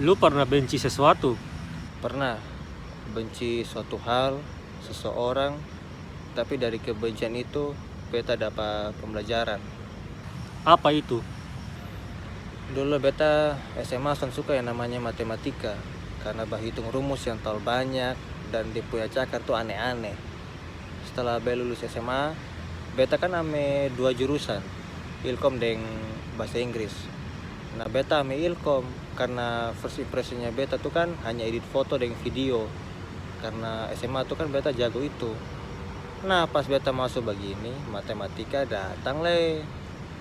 Lu pernah benci sesuatu? Pernah benci suatu hal, seseorang, tapi dari kebencian itu beta dapat pembelajaran. Apa itu? Dulu beta SMA suka yang namanya matematika, karena hitung rumus yang terlalu banyak dan dia punya cakar tuh aneh-aneh. Setelah beta lulus SMA, beta kan ame dua jurusan, Ilkom dan bahasa Inggris. Nah beta ame Ilkom karena first impressionnya beta tuh kan hanya edit foto dan video. Karena SMA tuh kan beta jago itu. Nah pas beta masuk begini, matematika datang le.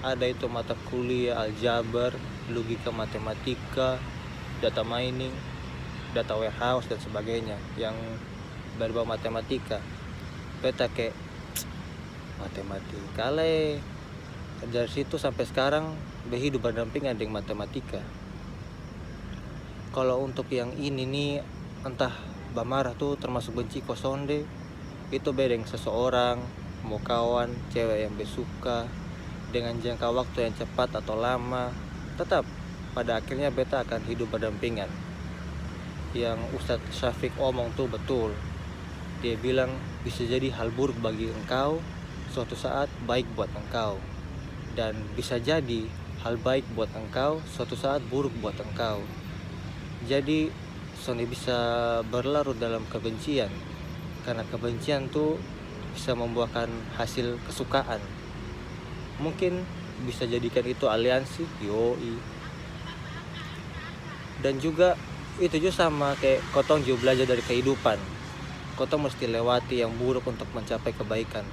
Ada itu mata kuliah aljabar, logika matematika, data mining, data warehouse dan sebagainya yang berbau matematika. Beta kayak matematika le. Dari situ sampai sekarang berhidup berdampingan dengan matematika. Kalau untuk yang ini nih, entah bamarah tuh termasuk benci kosonde, itu bedeng seseorang, mau kawan, cewek yang besuka, dengan jangka waktu yang cepat atau lama, tetap pada akhirnya beta akan hidup berdampingan. Yang Ustadz Syafiq omong tuh betul. Dia bilang bisa jadi hal buruk bagi engkau, suatu saat baik buat engkau. Dan bisa jadi hal baik buat engkau, suatu saat buruk buat engkau. Jadi Sony bisa berlarut dalam kebencian, karena kebencian tuh bisa membuahkan hasil kesukaan. Mungkin bisa jadikan itu aliansi, yoi. Dan juga itu juga sama kayak kotong juga belajar dari kehidupan. Kotong mesti lewati yang buruk untuk mencapai kebaikan.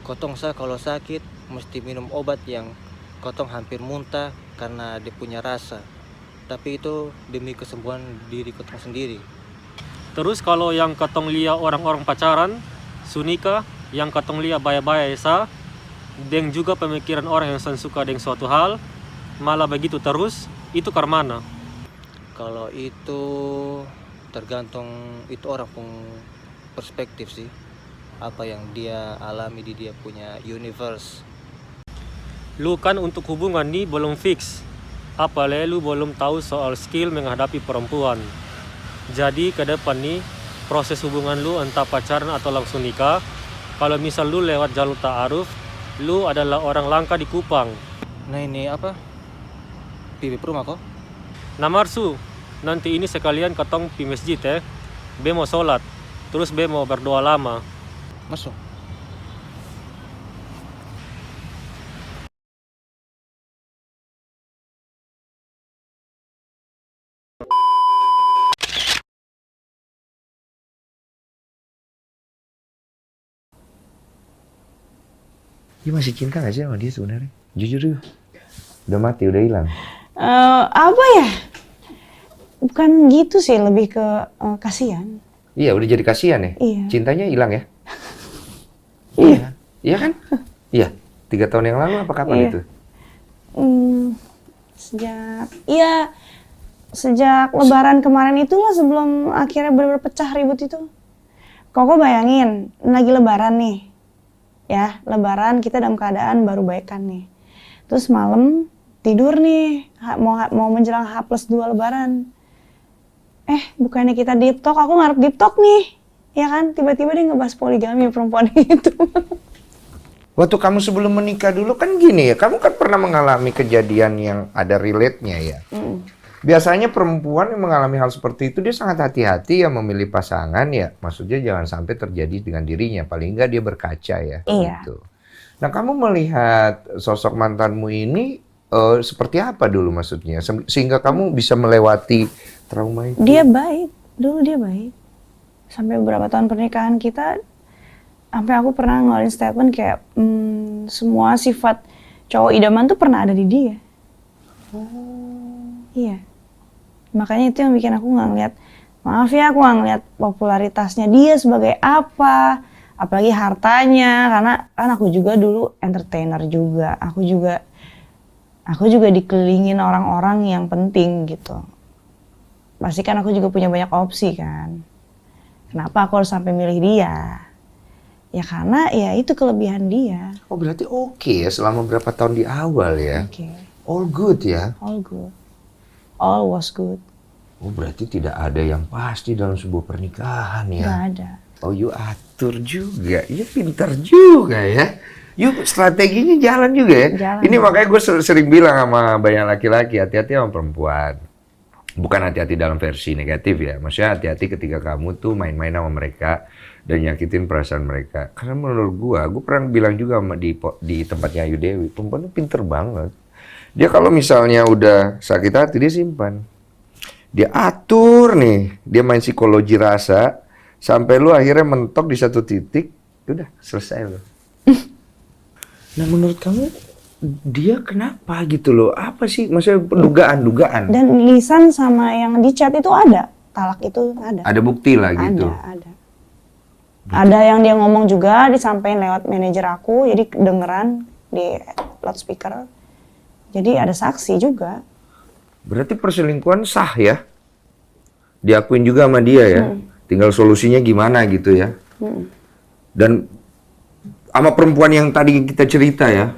Kotong kalau sakit mesti minum obat yang kotong hampir muntah karena dia punya rasa. Tapi itu demi kesembuhan diri kotong sendiri. Terus kalau yang katong lia orang-orang pacaran, sunika, yang katong lia baya-baya esa, dan juga pemikiran orang yang suka dengan suatu hal, malah begitu terus, itu karmana. Kalau itu tergantung itu orang pun perspektif sih. Apa yang dia alami di dia punya universe. Lu kan untuk hubungan nih belum fix. Apalagi lu belum tahu soal skill menghadapi perempuan. Jadi ke depan nih, proses hubungan lu entah pacaran atau langsung nikah, kalau misal lu lewat jalur ta'aruf, lu adalah orang langka di Kupang. Nah ini apa? Pipi rumah kok? Namarsu, nanti ini sekalian ketong pi masjid ya. Be mau sholat, terus be mau berdoa lama. Masuk. Dia masih cinta gak sih sama dia sebenarnya? Jujur tuh. Udah mati, udah hilang. Apa ya? Bukan gitu sih, lebih ke kasihan. Iya, udah jadi kasihan ya? Iya. Cintanya hilang ya? Iya. Iya kan? Iya. 3 tahun yang lalu apa kapan Iya. itu? Sejak Lebaran kemarin itulah, sebelum akhirnya benar-benar pecah ribut itu. Koko bayangin, lagi Lebaran nih. Ya, Lebaran kita dalam keadaan baru baikan nih. Terus malam tidur nih, mau menjelang H+2 Lebaran. Bukannya kita deep talk, aku ngarep deep talk nih. Ya kan, tiba-tiba dia ngebahas poligami perempuan itu. Waktu kamu sebelum menikah dulu kan gini ya, kamu kan pernah mengalami kejadian yang ada relate-nya ya. Biasanya perempuan yang mengalami hal seperti itu dia sangat hati-hati ya memilih pasangan ya. Maksudnya jangan sampai terjadi dengan dirinya, paling enggak dia berkaca ya. Iya. Gitu. Nah kamu melihat sosok mantanmu ini seperti apa dulu maksudnya? Sehingga kamu bisa melewati trauma itu. Dia baik, dulu dia baik. Sampai beberapa tahun pernikahan kita, sampai aku pernah ngeluarin statement kayak semua sifat cowok idaman tuh pernah ada di dia. Iya. Makanya itu yang bikin aku nggak ngeliat, maaf ya, aku nggak ngeliat popularitasnya dia sebagai apa, apalagi hartanya, karena kan aku juga dulu entertainer juga, aku juga dikelilingin orang-orang yang penting gitu. Pasti kan aku juga punya banyak opsi kan. Kenapa aku harus sampai milih dia? Ya karena ya itu kelebihan dia. Oh berarti oke ya selama berapa tahun di awal ya? Oke. All good ya? All good. All was good. Oh berarti tidak ada yang pasti dalam sebuah pernikahan ya? Nggak ada. Oh you atur juga, you pintar juga ya. You strateginya jalan juga ya. Jalan. Ini makanya gue sering bilang sama banyak laki-laki, hati-hati sama perempuan. Bukan hati-hati dalam versi negatif ya. Maksudnya hati-hati ketika kamu tuh main-main sama mereka dan nyakitin perasaan mereka. Karena menurut gue pernah bilang juga sama di tempatnya Ayu Dewi, perempuan tuh pinter banget. Dia kalau misalnya udah sakit hati dia simpan. Dia atur nih, dia main psikologi rasa sampai lu akhirnya mentok di satu titik, udah selesai lu. Nah menurut kamu dia kenapa gitu loh? Apa sih maksudnya dugaan? Dan lisan sama yang di chat itu ada, talak itu ada. Ada bukti lah gitu. Ada. Ada yang dia ngomong juga disampaikan lewat manajer aku, jadi kedengeran di loudspeaker. Jadi ada saksi juga. Berarti perselingkuhan sah ya? Diakuin juga sama dia ya? Tinggal solusinya gimana gitu ya? Dan sama perempuan yang tadi kita cerita ya?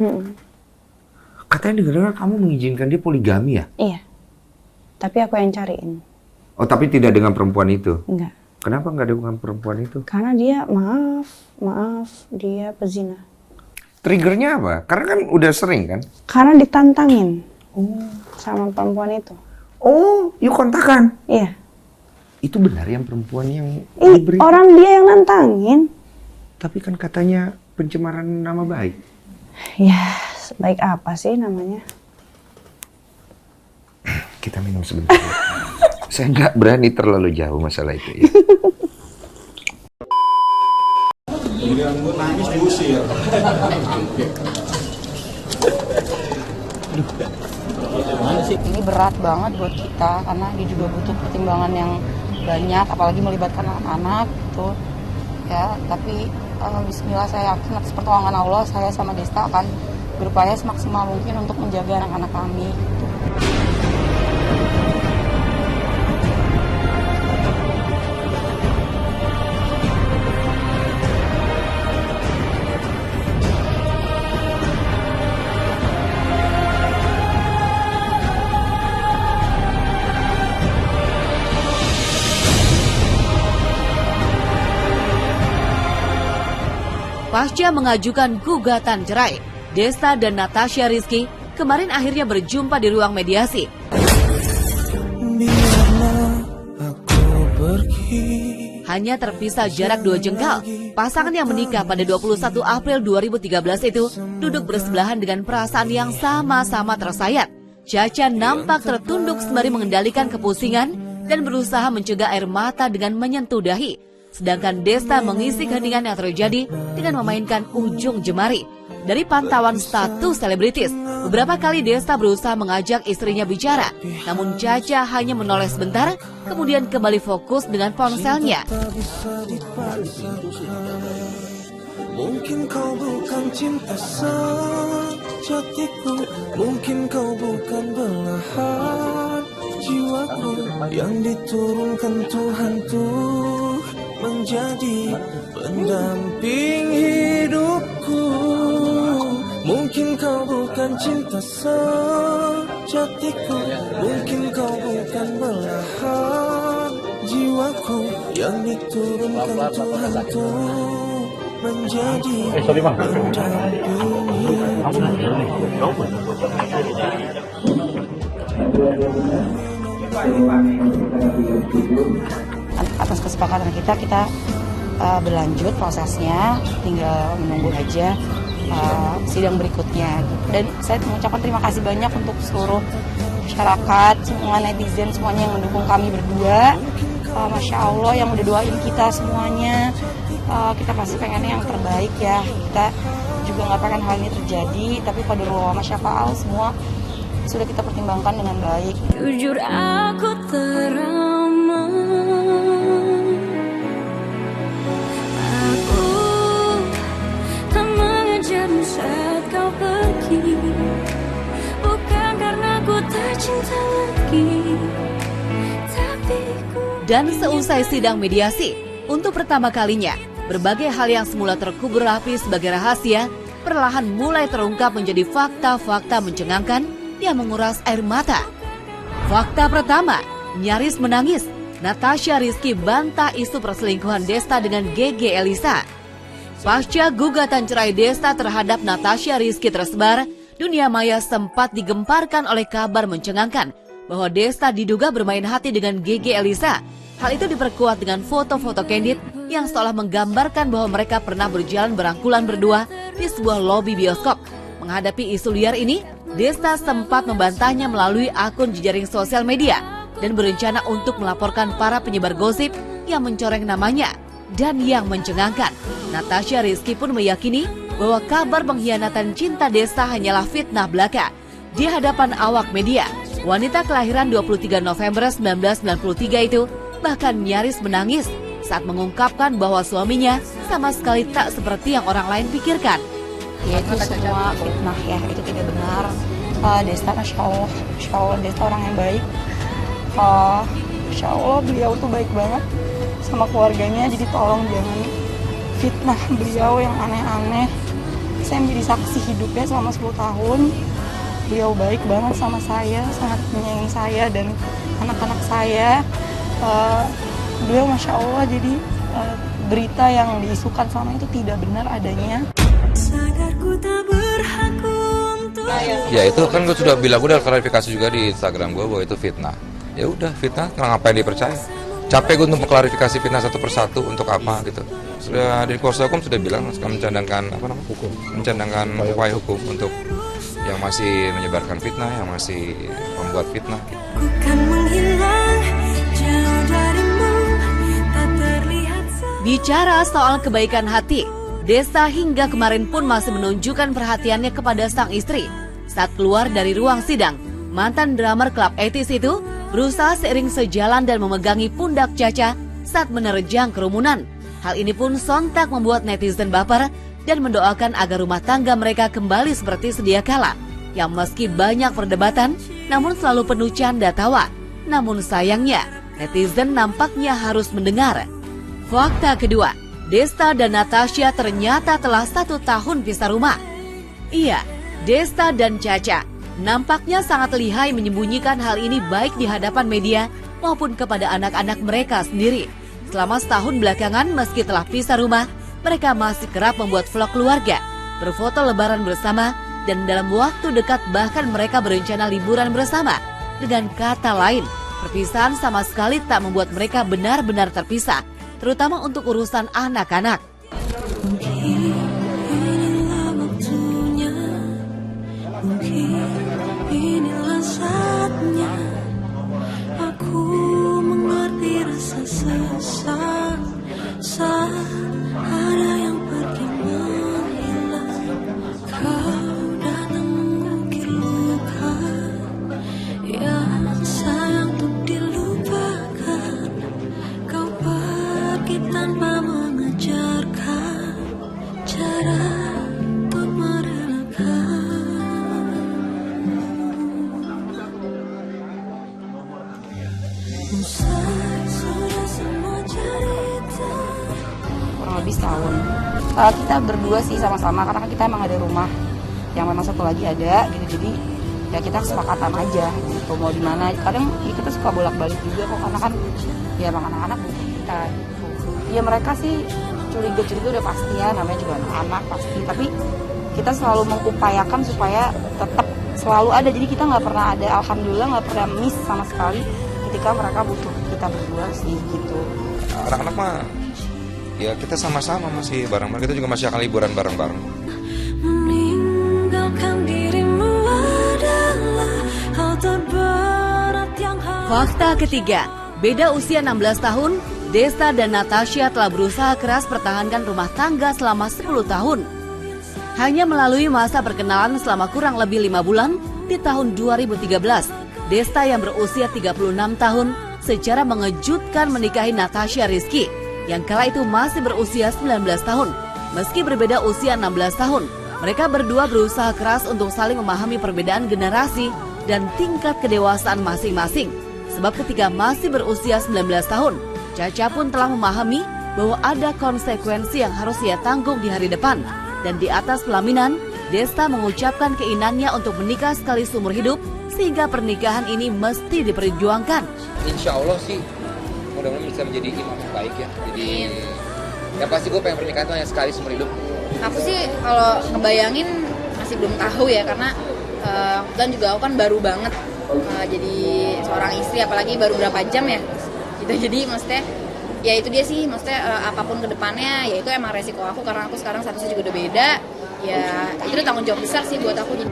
Katanya dengar kamu mengizinkan dia poligami ya? Iya. Tapi aku yang cariin. Oh tapi tidak dengan perempuan itu? Enggak. Kenapa nggak dengan perempuan itu? Karena dia maaf, dia pezina. Triggernya apa? Karena kan udah sering kan? Karena ditantangin sama perempuan itu. Oh, yuk kontakan. Iya. Itu benar yang perempuan yang Orang dia yang nantangin. Tapi kan katanya pencemaran nama baik. Ya, baik apa sih namanya? Kita minum sebentar. Saya nggak berani terlalu jauh masalah itu ya. Nangis diusir. Ini berat banget buat kita karena dia juga butuh pertimbangan yang banyak, apalagi melibatkan anak-anak gitu ya. Tapi bismillah saya yakin atas pertolongan Allah saya sama Desta akan berupaya semaksimal mungkin untuk menjaga anak-anak kami gitu. Pasca mengajukan gugatan cerai, Desta dan Natasha Rizky kemarin akhirnya berjumpa di ruang mediasi. Hanya terpisah jarak 2 jengkal, pasangan yang menikah pada 21 April 2013 itu duduk bersebelahan dengan perasaan yang sama-sama tersayat. Caca nampak tertunduk sembari mengendalikan kepusingan dan berusaha mencegah air mata dengan menyentuh dahi. Sedangkan Desta mengisi keheningan yang terjadi dengan memainkan ujung jemari. Dari pantauan status selebritis, beberapa kali Desta berusaha mengajak istrinya bicara, namun Caca hanya menoleh sebentar, kemudian kembali fokus dengan ponselnya. Mungkin kau bukan cinta sejatiku, mungkin kau bukan belahan jiwaku yang diturunkan Tuhan tuh menjadi pendamping hidupku. Mungkin kau bukan cinta sejatiku, mungkin kau bukan belahan jiwaku yang diturunkan Tuhan tuh menjadi pendamping hidupku. Atas kesepakatan kita berlanjut prosesnya, tinggal menunggu aja sidang berikutnya. Dan saya mengucapkan terima kasih banyak untuk seluruh masyarakat, semua netizen, semuanya yang mendukung kami berdua. Masya Allah yang udah doain kita semuanya. Kita pasti pengennya yang terbaik ya. Kita juga nggak pengen hal ini terjadi, tapi qadarullah wa masyafa'al semua sudah kita pertimbangkan dengan baik. Jujur aku teramat, aku tak mengejarmu saat kau pergi, bukan karena ku tak cinta lagi, tapi ku... Dan seusai sidang mediasi, untuk pertama kalinya, berbagai hal yang semula terkubur rapi sebagai rahasia, perlahan mulai terungkap menjadi fakta-fakta mencengangkan yang menguras air mata. Fakta pertama, Nyaris menangis, Natasha Rizky bantah isu perselingkuhan Desta dengan GG Elisa. Pasca gugatan cerai Desta terhadap Natasha Rizky tersebar, dunia maya sempat digemparkan oleh kabar mencengangkan bahwa Desta diduga bermain hati dengan GG Elisa. Hal itu diperkuat dengan foto-foto candid yang seolah menggambarkan bahwa mereka pernah berjalan berangkulan berdua di sebuah lobi bioskop. Menghadapi isu liar ini, Desta sempat membantahnya melalui akun jejaring sosial media dan berencana untuk melaporkan para penyebar gosip yang mencoreng namanya dan yang mencengangkan. Natasha Rizky pun meyakini bahwa kabar pengkhianatan cinta Desta hanyalah fitnah belaka. Di hadapan awak media, wanita kelahiran 23 November 1993 itu bahkan nyaris menangis saat mengungkapkan bahwa suaminya sama sekali tak seperti yang orang lain pikirkan. Ya itu semua fitnah ya, itu tidak benar. Desta Masya Allah Desta orang yang baik. Masya Allah beliau tuh baik banget sama keluarganya, jadi tolong jangan fitnah beliau yang aneh-aneh. Saya menjadi saksi hidupnya selama 10 tahun. Beliau baik banget sama saya, sangat menyayangi saya dan anak-anak saya. Beliau Masya Allah, jadi berita yang diisukan selama itu tidak benar adanya. Ya itu kan gue sudah bilang, gue udah klarifikasi juga di Instagram gue bahwa itu fitnah. Ya udah fitnah, kenapa yang dipercaya? Capek gue untuk mengklarifikasi fitnah satu persatu untuk apa gitu. Sudah di kuasa hukum sudah bilang mencadangkan mencadangkan upaya hukum untuk yang masih menyebarkan fitnah, yang masih membuat fitnah. Bicara soal kebaikan hati, Desta hingga kemarin pun masih menunjukkan perhatiannya kepada sang istri. Saat keluar dari ruang sidang, mantan drummer klub 80s itu berusaha seiring sejalan dan memegangi pundak Caca saat menerjang kerumunan. Hal ini pun sontak membuat netizen baper dan mendoakan agar rumah tangga mereka kembali seperti sedia kala. Yang meski banyak perdebatan, namun selalu penuh canda tawa. Namun sayangnya, netizen nampaknya harus mendengar. Fakta kedua, Desta dan Natasha ternyata telah 1 tahun pisah rumah. Iya, Desta dan Caca nampaknya sangat lihai menyembunyikan hal ini baik di hadapan media maupun kepada anak-anak mereka sendiri. Selama setahun belakangan meski telah pisah rumah, mereka masih kerap membuat vlog keluarga, berfoto lebaran bersama, dan dalam waktu dekat bahkan mereka berencana liburan bersama. Dengan kata lain, perpisahan sama sekali tak membuat mereka benar-benar terpisah, terutama untuk urusan anak-anak. Inilah saatnya aku mengerti rasa sesat saat ada yang pergi menghilang. Kau datang mengukir luka yang sayang untuk dilupakan. Kau pergi tanpa mengajarkan cara untuk merelakan. Kurang lebih setahun. Kita berdua sih sama-sama karena kita emang ada rumah yang memang satu lagi ada gitu, jadi ya kita kesepakatan aja gitu mau di mana. Kadang ya kita suka bolak-balik juga kok karena kan ya emang anak-anak butuh kita gitu. Ya mereka sih curiga-curiga udah pasti ya, namanya juga anak-anak pasti, tapi kita selalu mengupayakan supaya tetap selalu ada, jadi kita nggak pernah ada, alhamdulillah nggak pernah miss sama sekali ketika mereka butuh kita berdua sih gitu. Anak-anak mah ya kita sama-sama masih bareng-bareng, kita juga masih akan liburan bareng-bareng. Meninggalkan dirimu adalah hal terberat yang harus. Fakta ketiga, beda usia 16 tahun, Desta dan Natasha telah berusaha keras pertahankan rumah tangga selama 10 tahun. Hanya melalui masa perkenalan selama kurang lebih 5 bulan di tahun 2013, Desta yang berusia 36 tahun secara mengejutkan menikahi Natasha Rizky yang kala itu masih berusia 19 tahun. Meski berbeda usia 16 tahun, mereka berdua berusaha keras untuk saling memahami perbedaan generasi dan tingkat kedewasaan masing-masing. Sebab ketika masih berusia 19 tahun, Caca pun telah memahami bahwa ada konsekuensi yang harus ia tanggung di hari depan. Dan di atas pelaminan, Desta mengucapkan keinginannya untuk menikah sekali seumur hidup sehingga pernikahan ini mesti diperjuangkan. Insya Allah sih mudah-mudahan bisa menjadi imam yang baik ya. Jadi yang pasti gue pengen pernikahan itu hanya sekali seumur hidup. Aku sih kalau ngebayangin masih belum tahu ya, karena dan juga aku kan baru banget jadi seorang istri, apalagi baru berapa jam ya gitu. Jadi maksudnya ya itu dia sih, maksudnya apapun kedepannya ya itu emang resiko aku, karena aku sekarang statusnya juga udah beda ya, itu udah tanggung jawab besar sih buat aku.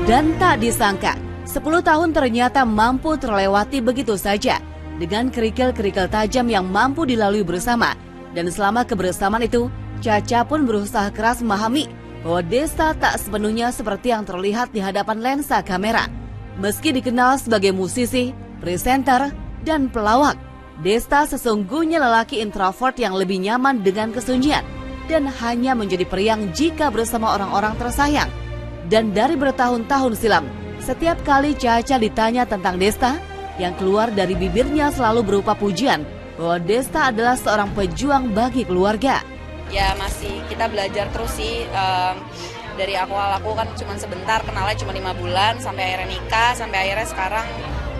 Dan tak disangka, 10 tahun ternyata mampu terlewati begitu saja dengan kerikil-kerikil tajam yang mampu dilalui bersama. Dan selama kebersamaan itu, Caca pun berusaha keras memahami bahwa Desta tak sepenuhnya seperti yang terlihat di hadapan lensa kamera. Meski dikenal sebagai musisi, presenter, dan pelawak, Desta sesungguhnya lelaki introvert yang lebih nyaman dengan kesunyian dan hanya menjadi periang jika bersama orang-orang tersayang. Dan dari bertahun-tahun silam, setiap kali Caca ditanya tentang Desta, yang keluar dari bibirnya selalu berupa pujian bahwa Desta adalah seorang pejuang bagi keluarga. Ya masih kita belajar terus sih, dari awal aku kan cuma sebentar, kenalnya cuma 5 bulan sampai akhirnya nikah, sampai akhirnya sekarang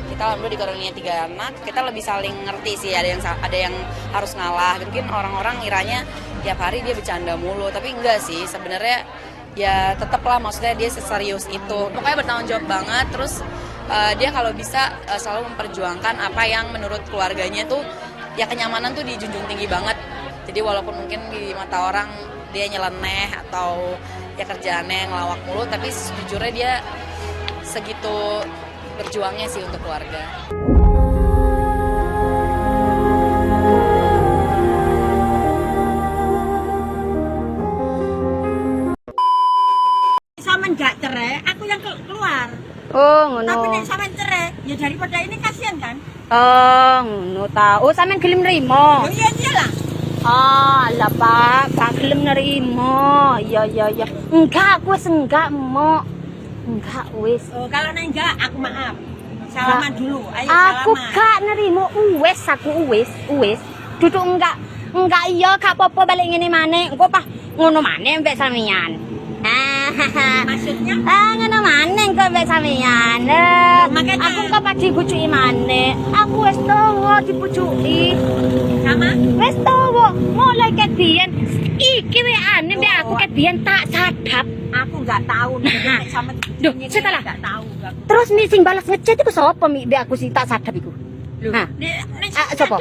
kita alhamdulillah dikaruniai 3 anak. Kita lebih saling ngerti sih, ada yang harus ngalah. Mungkin orang-orang ngiranya tiap hari dia bercanda mulu, tapi enggak sih sebenarnya. Ya tetaplah, maksudnya dia seserius itu, pokoknya bertanggung jawab banget. Terus dia kalau bisa selalu memperjuangkan apa yang menurut keluarganya tuh ya, kenyamanan tuh dijunjung tinggi banget. Jadi walaupun mungkin di mata orang dia nyeleneh atau ya kerjaannya ngelawak mulu, tapi sejujurnya dia segitu berjuangnya sih untuk keluarga. Gak cerai, aku yang keluar. Oh, ngono. Tapi nek sampean cerai, ya daripada ini kasihan kan? Oh, ngono ta. Oh, sampean gelem nrimo. Oh, iya iyalah. Ah, lah Pak, gak gelem nrimo. Iya. Enggak, aku wis enggak, Mok. Enggak wis. Oh, kalau nek enggak, aku maaf. Salaman dulu. Ayo aku salaman. gak nrimo, aku wis. Duduk enggak iya, gak apa-apa balik ngene maneh. Engko pas ngono maneh mbek sampeyan. Maksudnya? Ngono maneh kok mbek sampeyan. Makanya aku kok pas dibujuki maneh. Aku wis tawa dibujuki. Sama? Wis tawa, mulai ket biyen. Iki weane mbek aku ket biyen tak sadap. Aku enggak tahu nek sama. Duh, setelah enggak tahu. Terus mi sing balas ngechat iku sapa mi mbek aku sing tak sadap iku? Hah? Nek sapa?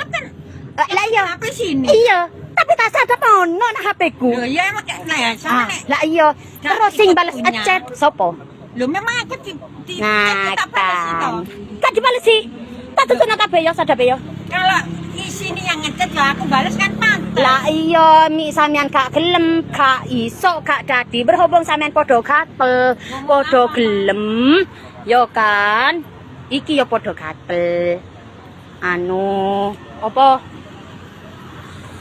Lah iya, apa sini? Iya. Tapi tak sadap ono nang HP-ku. Lho iya emang kayak sama nek. Lah iya. Terus sing balas chat sapa? Lho memang aku nah, tak balas itu. Gak dibalesi. Tak tutup nang kabeh ya sadap ya. Kalau di sini yang ngechat ya aku balas kan pantes. Lah iya, mi sampean gak gelem, gak iso, gak dadi berhubung sampean padha gatel, padha gelem. Yo kan. Iki ya padha gatel. Apa?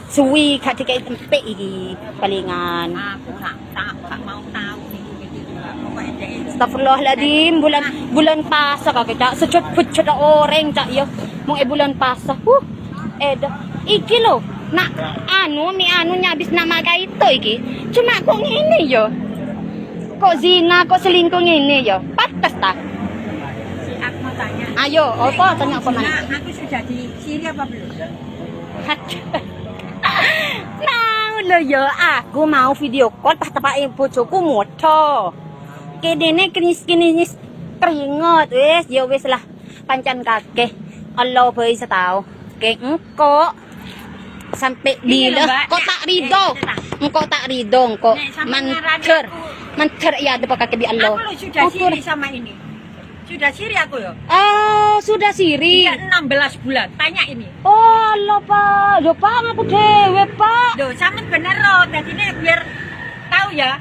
Suwi gak dikei tempek iki palingan. Aku gak mau tahu gitu. Pokoknya Astagfirullahaladzim, bulan puasa kak kita sejut-bejut orang cak ya. Mau bulan puasa. Iki lo, nak mi nyabis nama kayak itu iki. Cuma kok ngene ya. Kok zina, kok selingkuh ngene ya. Pantes tak? Aku mau tanya. Ayo, apa tanya apa mana? Aku sudah di sini apa belum? Mau lo ya, aku mau video call pas tepak bojoku moto. Kedene kinis keringet wis ya wis lah pancan kakek. Allah bae setau. Kek engko sampai bila kok tak rido. Engko tak rido engko mancer ya depan kakek bi Allah. Aku sudah siri sama ini. Sudah siri aku ya. Sudah siri. Iya 16 bulan. Tanya ini. Oh, Allah Pak. Yo Pak aku dewe, Pak. Loh, sampe bener loh. Tadi ini biar tahu ya.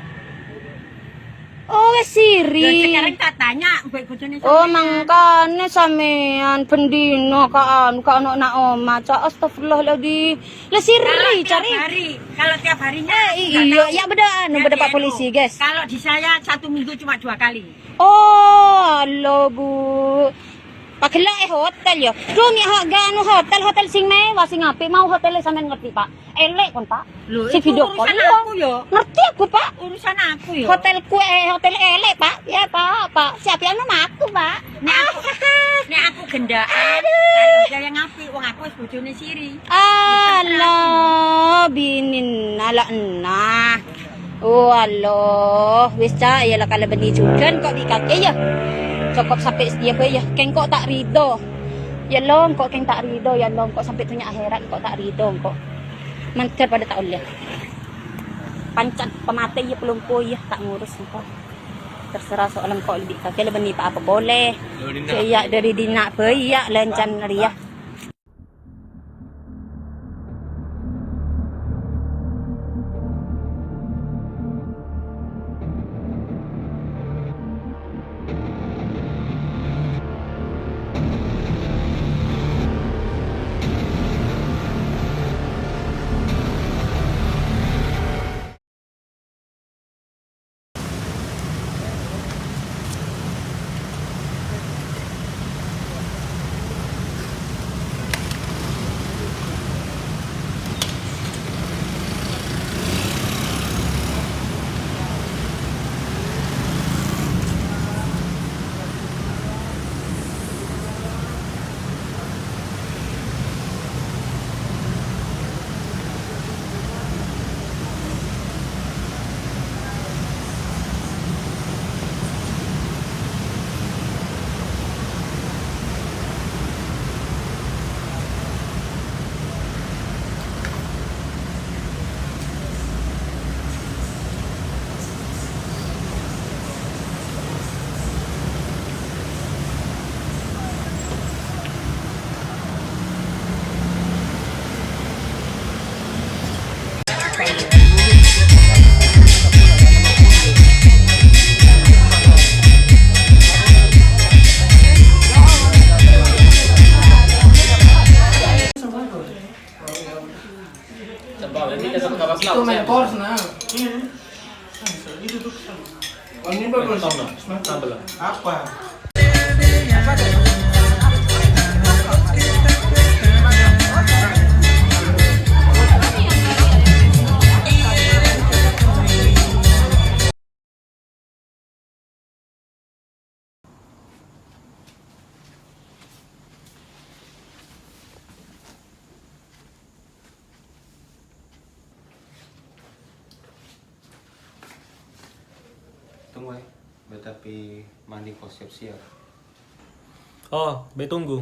Oh, wis siri. Loh, sekarang tak tanya mbek bojone sampean. Oh, mangkane sampean bendino ka ono nak oma. Astagfirullahaladzim. Lah siri cari. Kalau tiap harinya iya, ya beda Pak polisi, guys. Kalau di saya 1 minggu cuma 2 kali. Oh, Allah Bu. Pakila hotel yo. Rumi gano hotel sing mewah sing apik mau hotel sampean ngerti Pak. Elek kon Pak. Si video call aku yo. Ngerti aku Pak. Urusan aku yo. Hotelku hotel elek Pak. Ya Pak. Siapa anu aku Pak. Nek aku gendaan. Kalau yang apik wong aku wis bojone siri. Allah binin ala nah. Oh Allah, wis cak ya lah kalau benih juga kok di kaki ya. Cukup sampai dia ya, keng kok tak rido. Ya long kok keng tak rido, ya long kok sampai dunia akhirat kok tak rido kok. Mantar pada tak oleh. Pancat pemati ya belum ya tak ngurus kok. Terserah soalan kok lebih kaki lebih ni apa boleh. Ya dari dina ya lencan ria. Itu main course nah. Ini bagus. Apa? Tunggu tapi mandi kau siap-siap. Oh, be tunggu.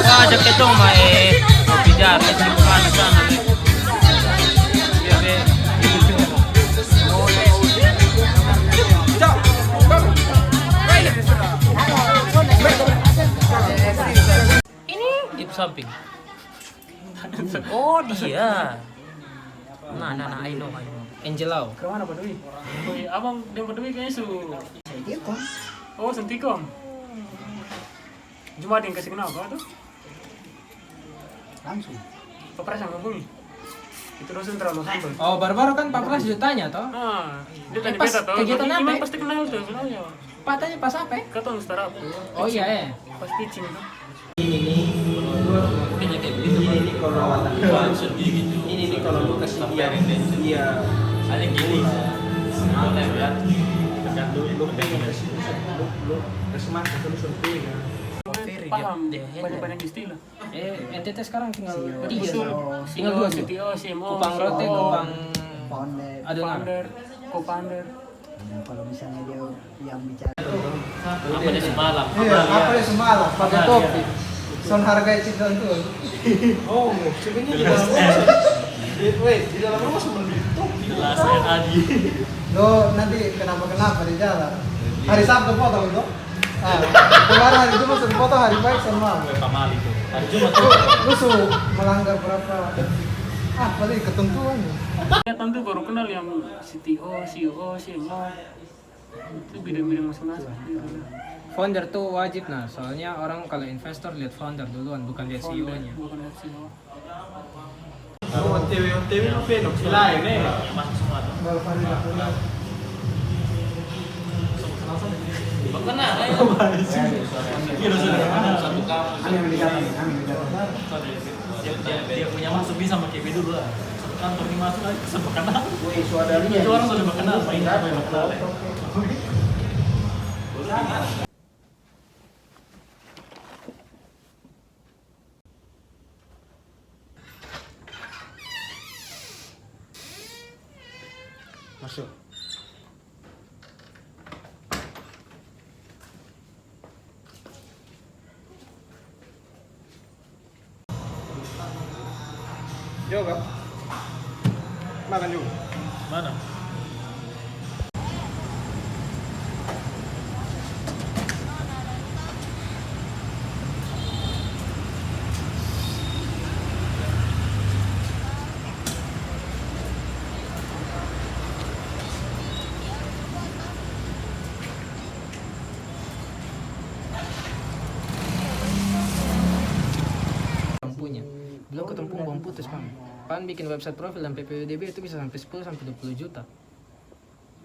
Ajak itu mai pijar di bukan sana. Ini di samping. Oh dia. Nah, I know. Angelao. Kemana Pak Dwi? Abang dia Pak Dwi kayaknya Sentikom. Oh Sentikom. Cuma ada yang kasih kenal apa tuh? Langsung. Kepres yang hubungi. Itu dosen terlalu humble. Oh, baru-baru kan Pak Pras ditanya toh. Dia tanya Pas beta toh. kegiatan apa? Gimana pasti kenal tuh sebenarnya. Pak tanya pas apa? Kata startup. Oh iya ya. Pas pitching tuh. Ini kalau lu kasih dia ada gini. Tergantung lu pengen lu kesemangat lu survei kan. Paham banyak-banyak istilah. NTT sekarang tinggal 3. Tinggal 2 CTO, CMO, Kupang Rote, Kupang founder, co-founder. Kalau misalnya dia yang bicara Apa dia semalam? apa dia semalam pakai topi son hargai cinta itu Oh, sebenarnya di dalam di dalam rumah sebelum topi. Jelas Adi. lo nanti kenapa di jalan hari Sabtu foto itu kemarin hari Jumat sudah foto hari baik sama Kamal itu. Hari Jumat lu melanggar berapa apa nih ketentuan Ya tentu baru kenal yang CTO, CEO, CMO. Itu bidang-bidang masing-masing. Founder tuh wajib nah, soalnya orang kalau investor lihat founder duluan, bukan lihat CEO-nya. Bukan lihat CEO. OTW no penok selain masuk semua tuh. Benar, satu dia punya masuk bisa pakai B dulu lah. Kantor ini masuk lagi sama kenal. Itu orang sudah kenal, main apa yang kenal ya. Masuk. Yoga. Makan juga. Mana? Lampunya. Belum ketemu bawang putus, Pan bikin website profil dan PPWDB itu bisa sampai 10 sampai 20 juta.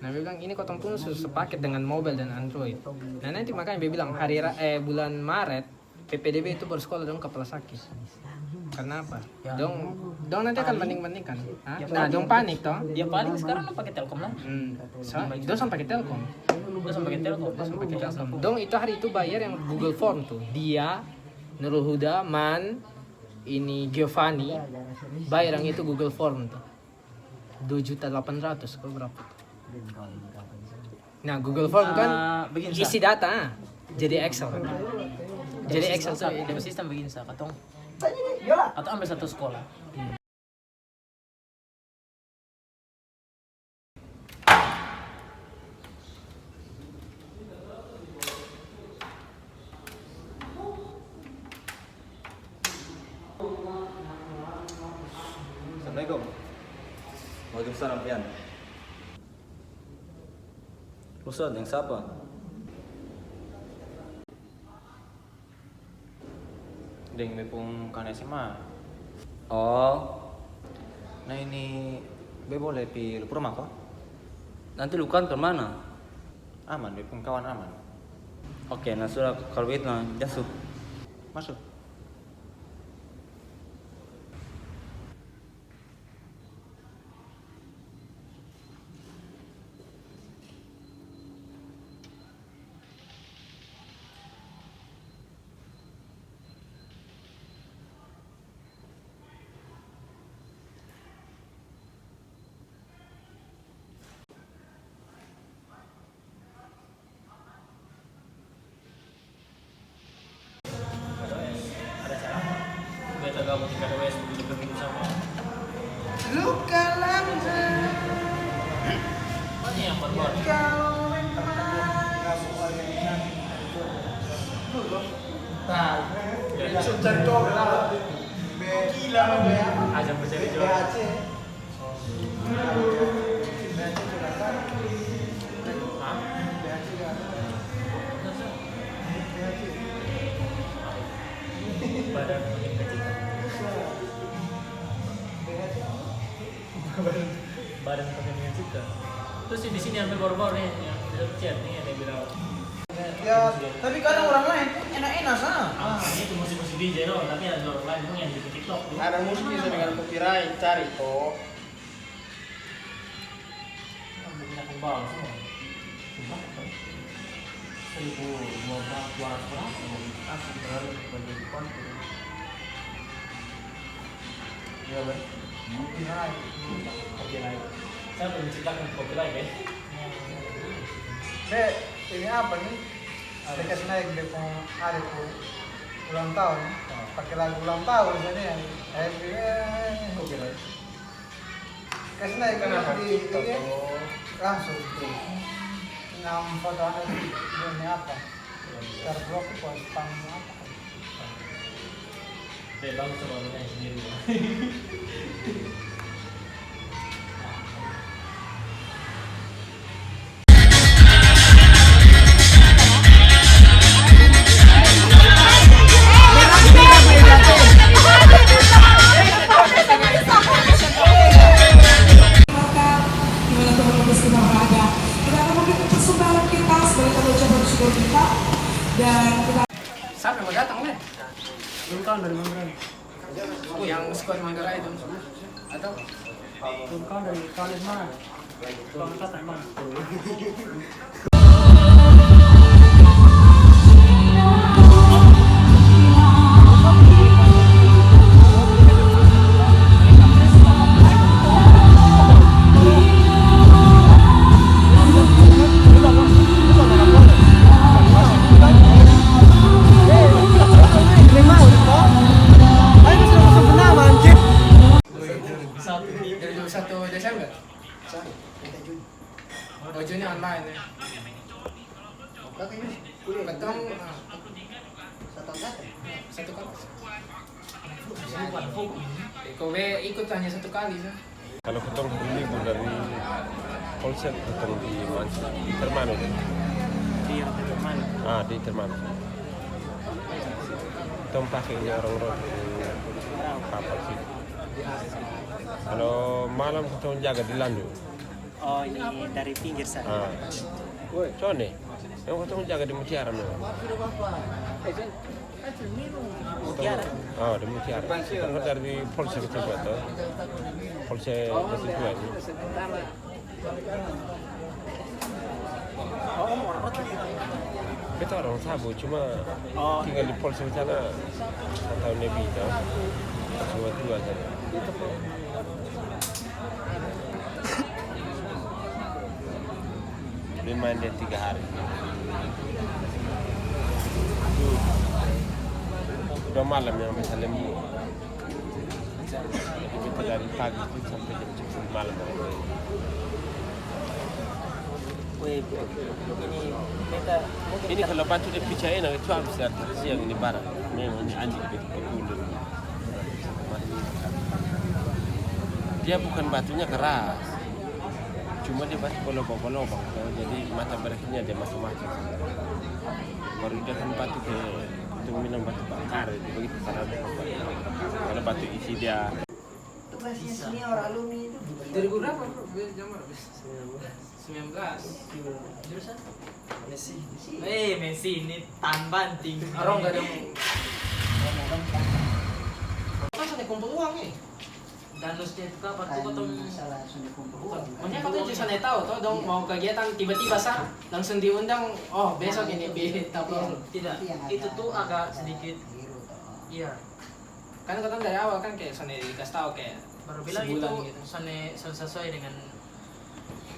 Nah, dia bilang ini kotong pun sepaket dengan mobile dan Android. Nah, nanti makanya dia bilang bulan Maret PPDB itu bersekolah dong kepala sakit. Karena apa? Dong nanti akan banding-bandingkan. Nah, dong panik toh. Dia paling sekarang lo pakai Telkom lah. Dong sama pakai Telkom. Dong itu hari itu bayar yang Google Form tuh. Dia, Nurul Huda, Man, ini Giovanni, bayar yang itu Google Form tuh. 2.800.000 berapa? Nah, Google Form kan isi data, jadi Excel. Jadi Excel tuh Dapat sistem begini sa katong. Atau ambil satu sekolah. Assalamualaikum. Waalaikumsalam pian. Ustaz, yang siapa? Deng pung kan SMA. Oh. Nah ini be boleh pi lu rumah kok? Nanti lu kan kemana? Aman, be pung kawan aman. Oke, nah sudah kalau begitu nah jasuh. Masuk. Kamu tinggal WS begitu sama. luka lama Mana yang baru-baru? cari cowok lah gila Ajak bercari cowok. Badan Itu sih di sini sampai baru-baru nih yang di chat nih yang dia bilang. Ya, tapi kadang orang lain enak-enak sana. Ini musik-musik DJ loh, tapi ada orang lain yang di TikTok. Ada musik bisa dengan copyright, cari toh. Bukan kembang semua. 1.200 berapa? Asli baru bagi konten. Iya bang. Copyright. Saya belum menciptakan copyright ya. Ini apa nih? Saya kasih naik dia hari ulang tahun, pakai lagu ulang tahun ini yang copyright. Kasih naik di langsung ngam foto anak ini apa? Terblok itu spam apa? Bang coba nanya sendiri. Siapa yang mau datang nih? Belum tahu dari Manggarai. Yang squad Manggarai itu atau Belum tahu dari kalian mana? Bang Tata emang. Dari 21 Desember. Oh, Juni online ya. Ketemu satu kelas. Kowe ikut hanya satu kali sih. Kalau ketemu minggu dari Polsek ketemu di mana? Di Termano. Di Termano. Di Termano. Ketemu pakai orang-orang kapal sih. Kalau malam ketemu jaga di Landu. Oh, ini dari pinggir sana. Cone, yang ketemu jaga di Mutiara nih. Mutiara? Di Mutiara. Kan dari Polsek itu tuh. Polsek itu ini. Kita orang Sabu, cuma tinggal di Polsek sana 1 tahun lebih dah. Cuma 2 saja. Dia main dia 3 hari. Udah malam yang bisa lembu. Jadi kita dari pagi itu sampai jam 10 malam. Ini kalau batu dia picahin, itu habis dari siang ini barang. Memang ini anjing gitu bergulung. Dia bukan batunya keras, cuma dia batu bolong-bolong, jadi mata beratnya dia macam-macam. Baru dia kan batu ke untuk minum batu bakar, begitu cara dia. Kalau batu isi dia. Senior alumni itu 2000 berapa bro? Jamar 19. Jurusan? Messi. Messi ini tan banting. Orang enggak ada. Kan sudah kumpul uang nih. Danusnya itu apa tuh potong salah sudah kumpul uang. Makanya katanya justru saya tahu toh dong mau kegiatan tiba-tiba langsung diundang. Oh besok ini tapi tidak. Itu tuh agak sedikit. Iya. Kan katanya dari awal kan kayak sana dikasih tahu kayak baru bilang itu gitu. Sesuai dengan.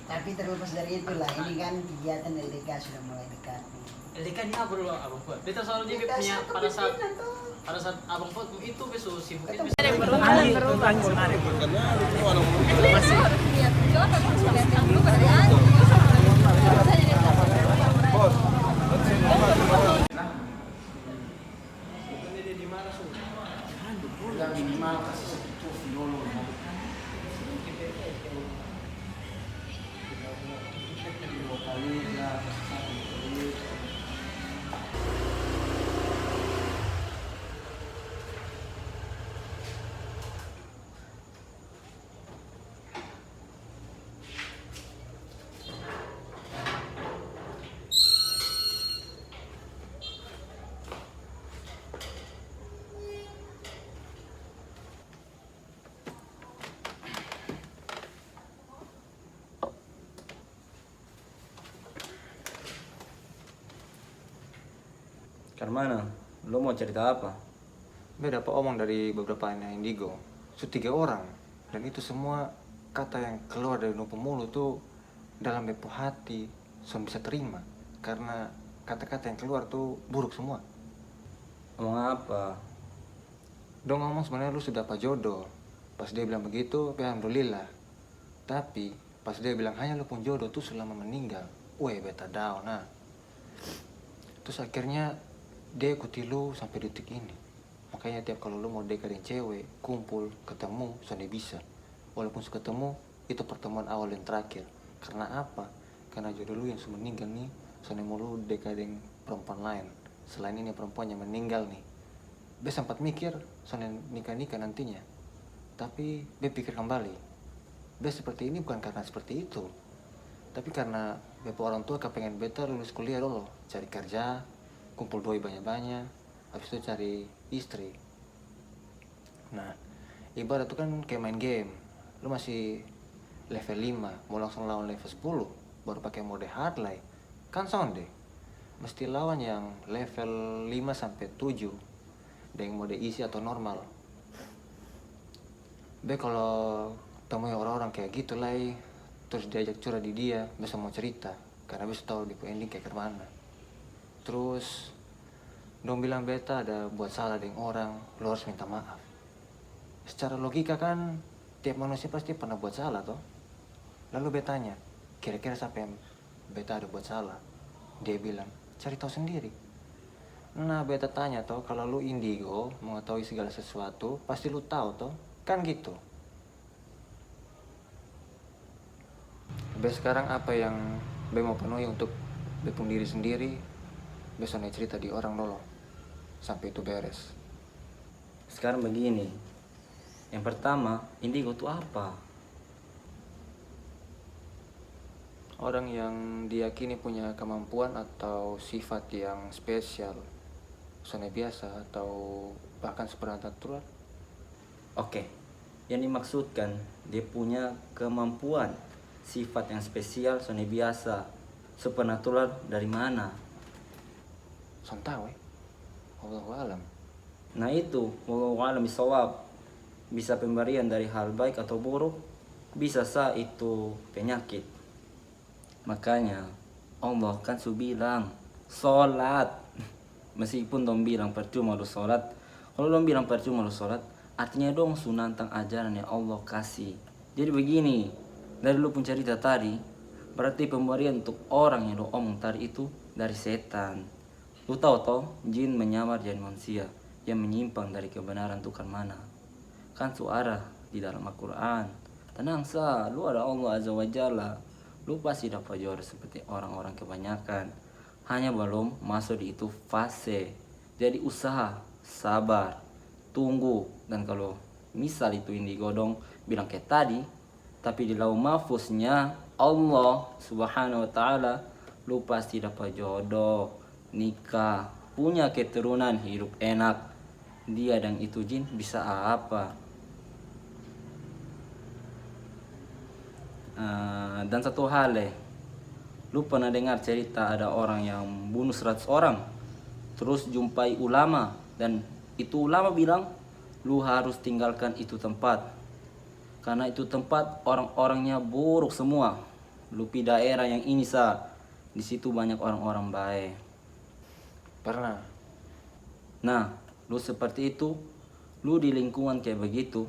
Tapi terlepas dari itulah ini kan kegiatan LDK sudah mulai dekat. LDK ini apa dulu abang Fuad? Beta soalnya dia punya pada saat abang Fuad itu besok sibuk itu bisa yang berubah sebenarnya. Masih. Minimal kasih satu dulu. Karena lo mau cerita apa? Beda dapat omong dari beberapa anak indigo. Itu 3 orang. Dan itu semua kata yang keluar dari nupu mulut tuh dalam bepo hati so bisa terima. Karena kata-kata yang keluar tuh buruk semua. Omong apa? Dong ngomong sebenarnya lu sudah apa jodoh. Pas dia bilang begitu, alhamdulillah. Tapi pas dia bilang hanya lu pun jodoh tuh selama meninggal. Weh beta down nah. Terus akhirnya dia ikuti lu sampai detik ini. Makanya tiap kalau lu mau dekat dengan cewek, kumpul, ketemu, soalnya bisa. Walaupun ketemu, itu pertemuan awal dan terakhir. Karena apa? Karena jodoh lu yang sudah meninggal nih, soalnya mau lu dekat dengan perempuan lain. Selain ini perempuan yang meninggal nih. Be sempat mikir, soalnya nikah-nikah nantinya. Tapi Be pikir kembali. Be seperti ini bukan karena seperti itu. Tapi karena beberapa orang tua kepengen beta lulus kuliah dulu, cari kerja, kumpul doi banyak-banyak, habis itu cari istri. Nah, ibarat itu kan kayak main game. Lu masih level 5, mau langsung lawan level 10, baru pakai mode hardline. Kan sonde. Mesti lawan yang level 5 sampai 7 dengan mode easy atau normal. Be kalau temui orang-orang kayak gitu lah, terus diajak curhat di dia, bisa mau cerita karena bisa tahu di ending kayak kemana. Terus dong bilang beta ada buat salah dengan orang, lo harus minta maaf. Secara logika kan tiap manusia pasti pernah buat salah toh. Lalu betanya, kira-kira siapa yang beta ada buat salah? Dia bilang, cari tahu sendiri. Nah beta tanya toh, kalau lu indigo mengetahui segala sesuatu, pasti lu tahu toh, kan gitu. Be sekarang apa yang Be mau penuhi untuk Be pun diri sendiri, besoknya cerita di orang dulu sampai itu beres. Sekarang begini, yang pertama, indigo itu apa? Orang yang diyakini punya kemampuan atau sifat yang spesial, zona biasa atau bahkan supernatural. Oke, yang dimaksudkan dia punya kemampuan, sifat yang spesial, zona biasa, supernatural dari mana? Sontawe, Allahu alam. Nah itu, wallahu alam bisawab. Bisa pemberian dari hal baik atau buruk, bisa sah itu penyakit. Makanya Allah kan bilang sholat. Meskipun dong bilang percuma lu sholat, kalau dong bilang percuma lu sholat, artinya dong sunantang ajaran yang Allah kasih. Jadi begini, dari lu pun cerita tadi, berarti pemberian untuk orang yang lu omong tadi itu dari setan. Lu tahu toh, jin menyamar jadi manusia yang menyimpang dari kebenaran itu kan mana? Kan suara di dalam Al-Quran. Tenang sah, lu ada Allah Azza wa Jalla. Lu pasti dapat jodoh seperti orang-orang kebanyakan. Hanya belum masuk di itu fase. Jadi usaha, sabar, tunggu. Dan kalau misal itu indigo dong bilang kayak tadi, tapi di lauh mahfuznya Allah Subhanahu wa Ta'ala, lu pasti dapat jodoh, nikah, punya keturunan, hidup enak. Dia dan itu jin bisa apa? Dan satu hal lu pernah dengar cerita ada orang yang bunuh 100 orang, terus jumpai ulama, dan itu ulama bilang lu harus tinggalkan itu tempat karena itu tempat orang-orangnya buruk semua. Lu pi daerah yang ini sah, di situ banyak orang-orang baik. Pernah. Nah, lu seperti itu, lu di lingkungan kayak begitu,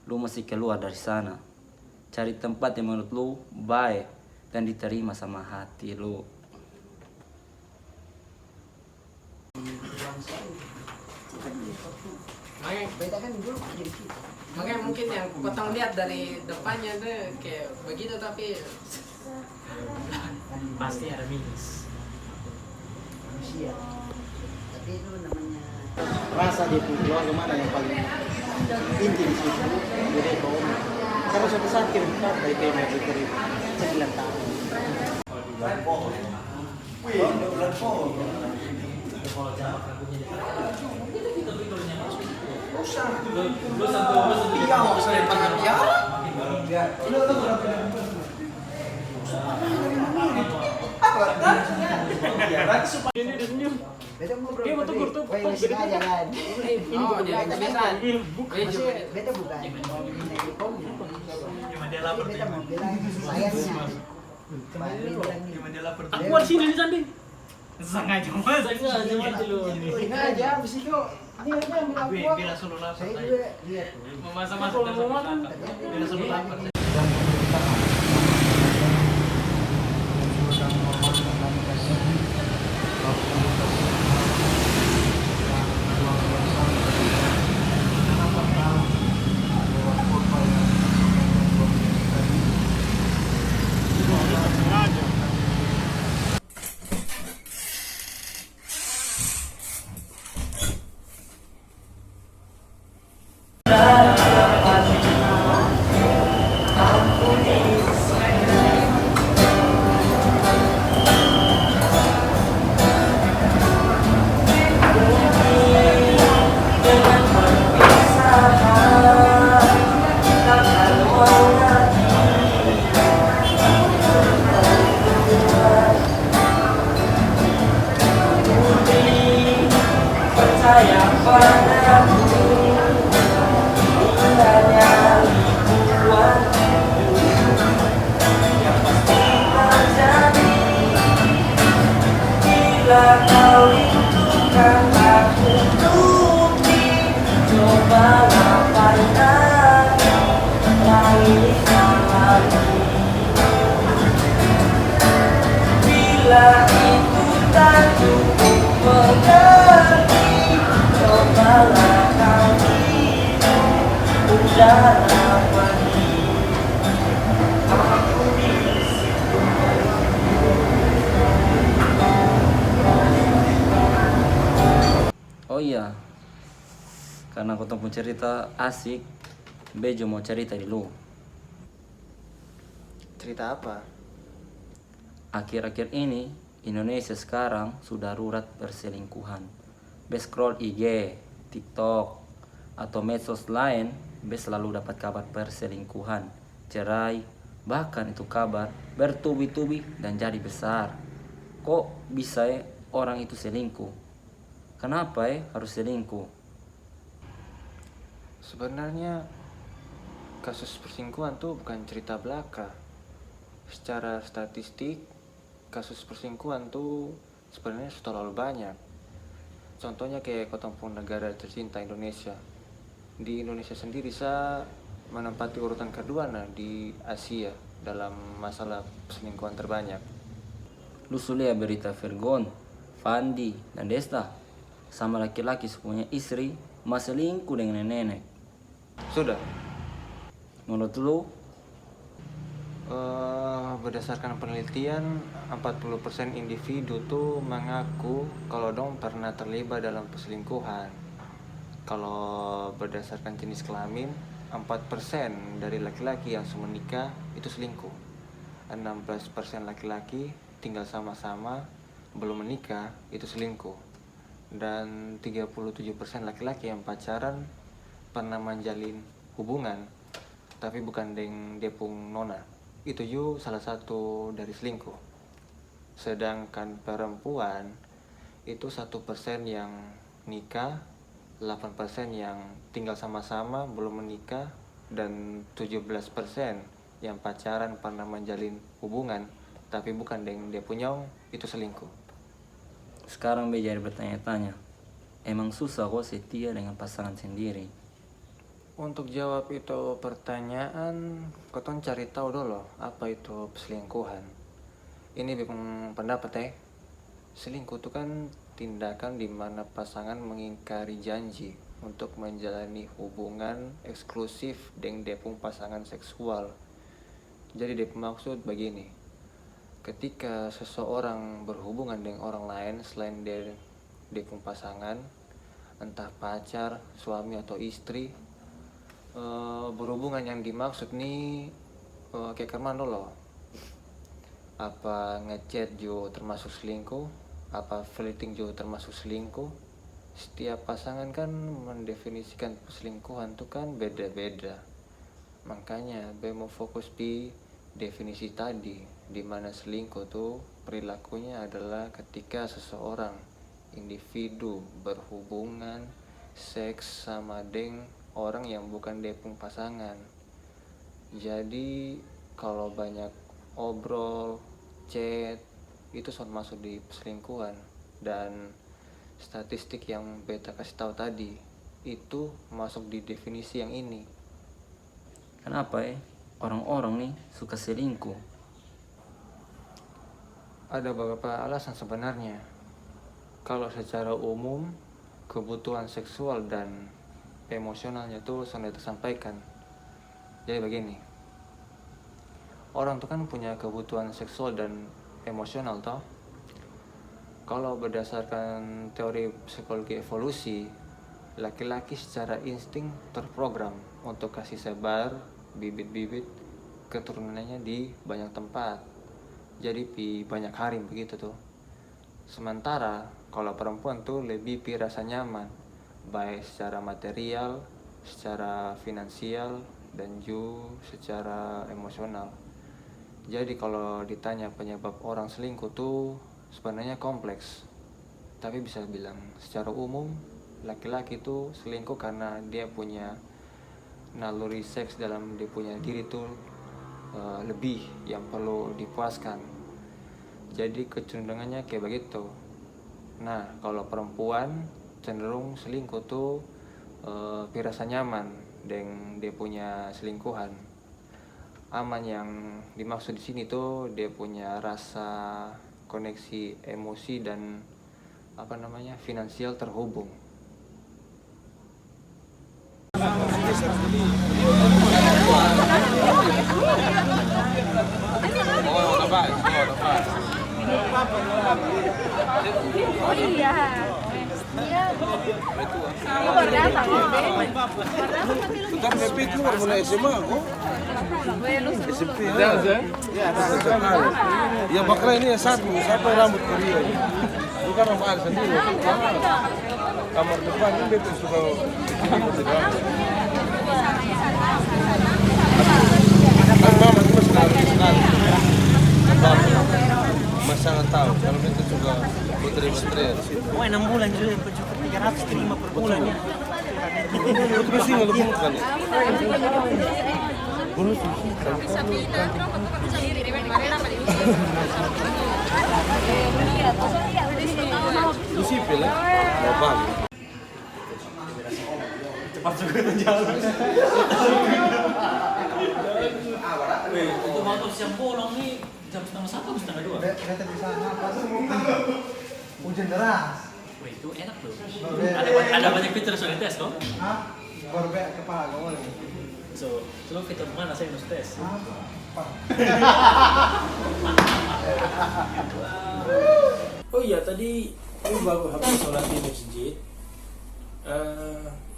lu mesti keluar dari sana. Cari tempat yang menurut lu baik dan diterima sama hati lu. Makanya mungkin yang potong lihat dari depannya tuh kayak begitu, tapi pasti ada minus. Manusia. Tapi itu namanya rasa dia punya keluarga mana yang paling inti di situ. Jadi kalau karena suatu saat kirim dari tema itu 9 tahun. Bulan pohon. Wih, bulan pohon. Kalau jamak lagunya Iya, mau saya pangan piara. Apa kan? berarti supaya ini dia senyum. Beta mau bro. Dia mau tegur tuh. Wah, ini aja kan. Ini bukan kebiasaan. Beta bukan. Cuma dia lapar. Beta mau bilang sayangnya. Aku di sini nih Sandi. Sengaja mas. Sengaja lu. Sengaja abis itu dia ambil aku. Bila selalu lapar. Saya juga lihat. Memasak-masak dan makan. Bila selalu lapar. Oh iya, karena aku tahu cerita asik, Bejo mau cerita dulu. Cerita apa? Akhir-akhir ini, Indonesia sekarang sudah darurat perselingkuhan. Be scroll IG, TikTok, atau medsos lain, be selalu dapat kabar perselingkuhan, cerai, bahkan itu kabar bertubi-tubi dan jadi besar. Kok bisa orang itu selingkuh? Kenapa harus selingkuh? Sebenarnya kasus perselingkuhan tuh bukan cerita belaka. Secara statistik, kasus perselingkuhan tuh sebenarnya sudah terlalu banyak. Contohnya kayak kota negara tercinta Indonesia. Di Indonesia sendiri saya menempati urutan kedua di Asia dalam masalah perselingkuhan terbanyak. Lu sudah berita Virgon, Fandi, dan Desta sama laki-laki sepunya istri masih selingkuh dengan nenek. Sudah. Menurut lu? Berdasarkan penelitian, 40% individu tuh mengaku kalau dong pernah terlibat dalam perselingkuhan. Kalau berdasarkan jenis kelamin, 4% dari laki-laki yang sudah menikah itu selingkuh. 16% laki-laki tinggal sama-sama belum menikah itu selingkuh. Dan 37% laki-laki yang pacaran pernah menjalin hubungan tapi bukan dengan depung nona. Itu juga salah satu dari selingkuh. Sedangkan perempuan itu 1% yang nikah, 8% yang tinggal sama-sama belum menikah, dan 17% yang pacaran pernah menjalin hubungan tapi bukan dengan dia punya, itu selingkuh. Sekarang be jadi bertanya-tanya, emang susah kok setia dengan pasangan sendiri? Untuk jawab itu pertanyaan, kau cari tahu dulu apa itu perselingkuhan. Ini pendapat selingkuh itu kan tindakan di mana pasangan mengingkari janji untuk menjalani hubungan eksklusif dengan depung pasangan seksual. Jadi maksud begini. Ketika seseorang berhubungan dengan orang lain selain depung pasangan, entah pacar, suami atau istri, berhubungan yang dimaksud nih kayak kemana loh? Apa ngechat juga termasuk selingkuh? Apa flirting juga termasuk selingkuh? Setiap pasangan kan mendefinisikan perselingkuhan tuh kan beda-beda. Makanya be mau fokus di definisi tadi, di mana selingkuh tuh perilakunya adalah ketika seseorang individu berhubungan seks sama orang yang bukan depung pasangan. Jadi kalau banyak obrol, chat, itu sudah masuk di perselingkuhan. Dan statistik yang beta kasih tahu tadi itu masuk di definisi yang ini. Kenapa orang-orang nih suka selingkuh? Ada beberapa alasan sebenarnya. Kalau secara umum kebutuhan seksual dan emosionalnya tuh sudah tersampaikan. Jadi begini, orang tuh kan punya kebutuhan seksual dan emosional toh. Kalau berdasarkan teori psikologi evolusi, laki-laki secara insting terprogram untuk kasih sebar bibit-bibit keturunannya di banyak tempat. Jadi banyak harim begitu tuh. Sementara kalau perempuan tuh lebih rasa nyaman, baik secara material, secara finansial, dan juga secara emosional. Jadi kalau ditanya penyebab orang selingkuh tuh sebenarnya kompleks. Tapi bisa bilang secara umum laki-laki tuh selingkuh karena dia punya naluri seks dalam dia punya diri tuh lebih yang perlu dipuaskan. Jadi kecenderungannya kayak begitu. Nah, kalau perempuan cenderung selingkuh tuh pirasa nyaman dengan dia punya selingkuhan. Aman yang dimaksud di sini tuh dia punya rasa koneksi emosi dan finansial terhubung. Oh iya. Bentar SMP keluar mulai SMA kok. SMP ya. Ya bakal ini yang satu, siapa yang rambut Korea? Bukan rambut ada sendiri. Kamar depan ini betul suka. Mama cuma sekali. Masalah tahu kalau itu juga menteri-menteri. Oh 6 bulan juga 300 terima per bulan ya. Itu pasti ngelebutkan ya. Bonus sipil ya. Bapak. Cepat juga terjauh. Untuk motor siang bolong nih jam 1:30 2. Beta di sana pas hujan deras. Wih, itu enak tuh. Ada banyak fitur soal tes kok. Hah? Baru bea kepala gak boleh. So fitur mana saya harus tes? Oh iya, tadi aku baru habis sholat di masjid.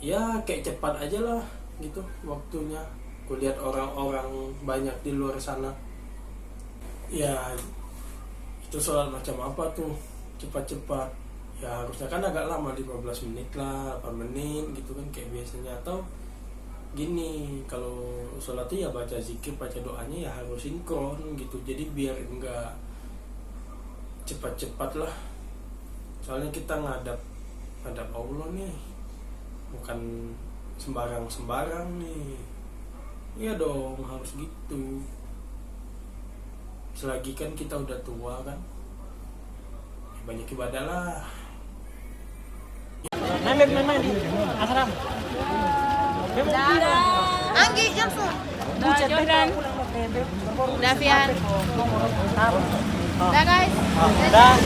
Ya kayak cepat aja lah gitu waktunya. Kulihat orang-orang banyak di luar sana. Ya itu sholat macam apa tuh, cepat-cepat. Ya harusnya kan agak lama, 15 menit lah, 8 menit gitu kan kayak biasanya. Atau gini, kalau sholat itu ya baca zikir, baca doanya ya harus sinkron gitu. Jadi biar enggak cepat-cepat lah. Soalnya kita ngadap Allah nih, bukan sembarang-sembarang nih. Iya dong, harus gitu. Selagi kan kita udah tua kan, ya banyak ibadah lah. Nambah di asram. Anggi Jamsul. Jordan. Davian. Dah guys. Dah.